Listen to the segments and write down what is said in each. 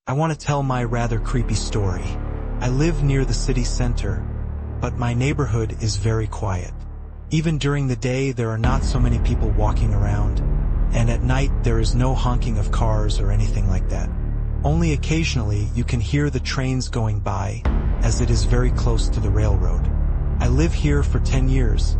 I want to tell my rather creepy story. I live near the city center, but my neighborhood is very quiet. Even during the day, there are not so many people walking around, and at night there is no honking of cars or anything like that. Only occasionally you can hear the trains going by, as it is very close to the railroad. I live here for 10 years.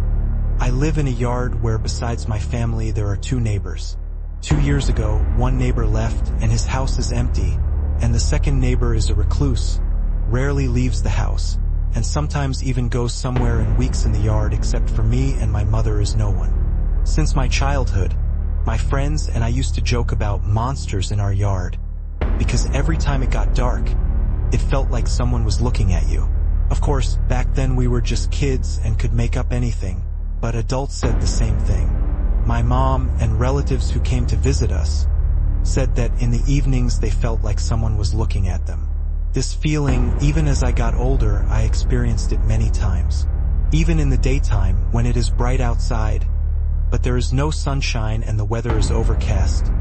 I live in a yard where besides my family there are 2 neighbors. 2 years ago, one neighbor left and his house is empty, and the second neighbor is a recluse, rarely leaves the house, and sometimes even goes somewhere in weeks in the yard. Except for me and my mother is no one. Since my childhood, my friends and I used to joke about monsters in our yard, because every time it got dark, it felt like someone was looking at you. Of course, back then we were just kids and could make up anything, but adults said the same thing. My mom and relatives who came to visit us said that in the evenings they felt like someone was looking at them. This feeling, even as I got older, I experienced it many times. Even in the daytime, when it is bright outside, but there is no sunshine and the weather is overcast,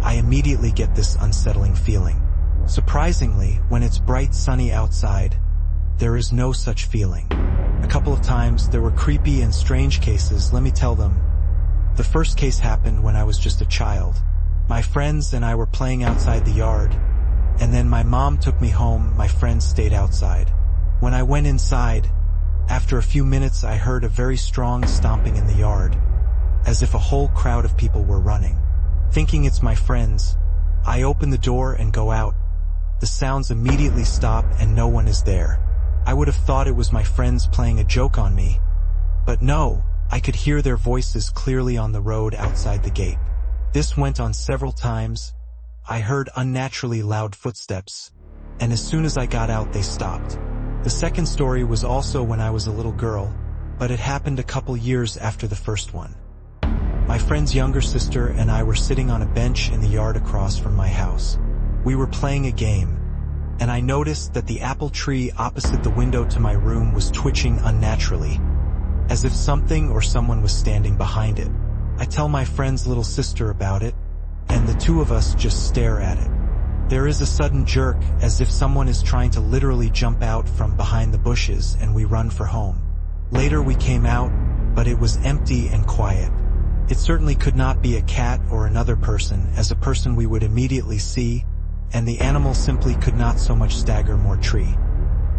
I immediately get this unsettling feeling. Surprisingly, when it's bright sunny outside, there is no such feeling. A couple of times there were creepy and strange cases, let me tell them. The first case happened when I was just a child. My friends and I were playing outside the yard, and then my mom took me home. My friends stayed outside. When I went inside, after a few minutes I heard a very strong stomping in the yard, as if a whole crowd of people were running. Thinking it's my friends, I open the door and go out. The sounds immediately stop and no one is there. I would have thought it was my friends playing a joke on me, but no, I could hear their voices clearly on the road outside the gate. This went on several times. I heard unnaturally loud footsteps, and as soon as I got out they stopped. The second story was also when I was a little girl, but it happened a couple years after the first one. My friend's younger sister and I were sitting on a bench in the yard across from my house. We were playing a game, and I noticed that the apple tree opposite the window to my room was twitching unnaturally, as if something or someone was standing behind it. I tell my friend's little sister about it, and the 2 of us just stare at it. There is a sudden jerk, as if someone is trying to literally jump out from behind the bushes, and we run for home. Later we came out, but it was empty and quiet. It certainly could not be a cat or another person, as a person we would immediately see, and the animal simply could not so much stagger more tree.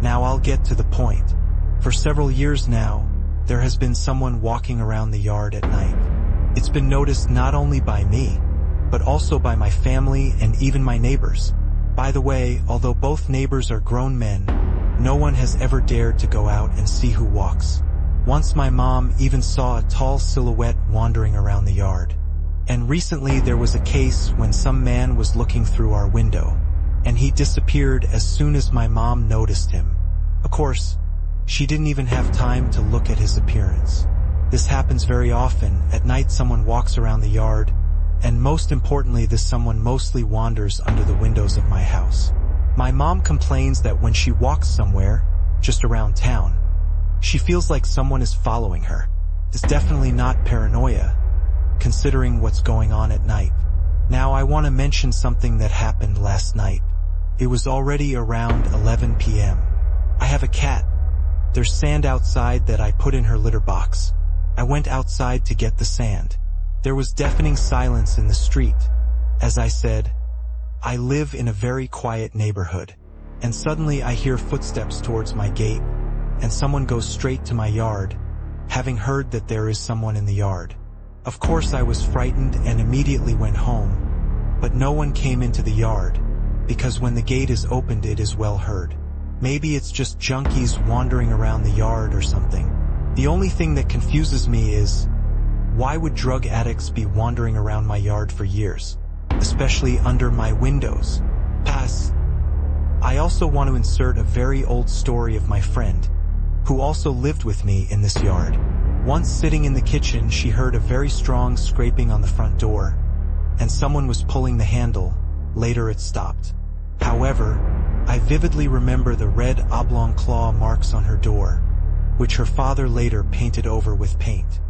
Now I'll get to the point. For several years now, there has been someone walking around the yard at night. It's been noticed not only by me, but also by my family and even my neighbors. By the way, although both neighbors are grown men, no one has ever dared to go out and see who walks. Once my mom even saw a tall silhouette wandering around the yard. And recently there was a case when some man was looking through our window, and he disappeared as soon as my mom noticed him. Of course, she didn't even have time to look at his appearance. This happens very often. At night someone walks around the yard, and most importantly this someone mostly wanders under the windows of my house. My mom complains that when she walks somewhere, just around town, she feels like someone is following her. It's definitely not paranoia, considering what's going on at night. Now I want to mention something that happened last night. It was already around 11 p.m. I have a cat. There's sand outside that I put in her litter box. I went outside to get the sand. There was deafening silence in the street. As I said, I live in a very quiet neighborhood, and suddenly I hear footsteps towards my gate, and someone goes straight to my yard, having heard that there is someone in the yard. Of course I was frightened and immediately went home, but no one came into the yard, because when the gate is opened it is well heard. Maybe it's just junkies wandering around the yard or something. The only thing that confuses me is, why would drug addicts be wandering around my yard for years, especially under my windows? Pass. I also want to insert a very old story of my friend, who also lived with me in this yard. Once sitting in the kitchen, she heard a very strong scraping on the front door, and someone was pulling the handle. Later it stopped. However, I vividly remember the red oblong claw marks on her door, which her father later painted over with paint.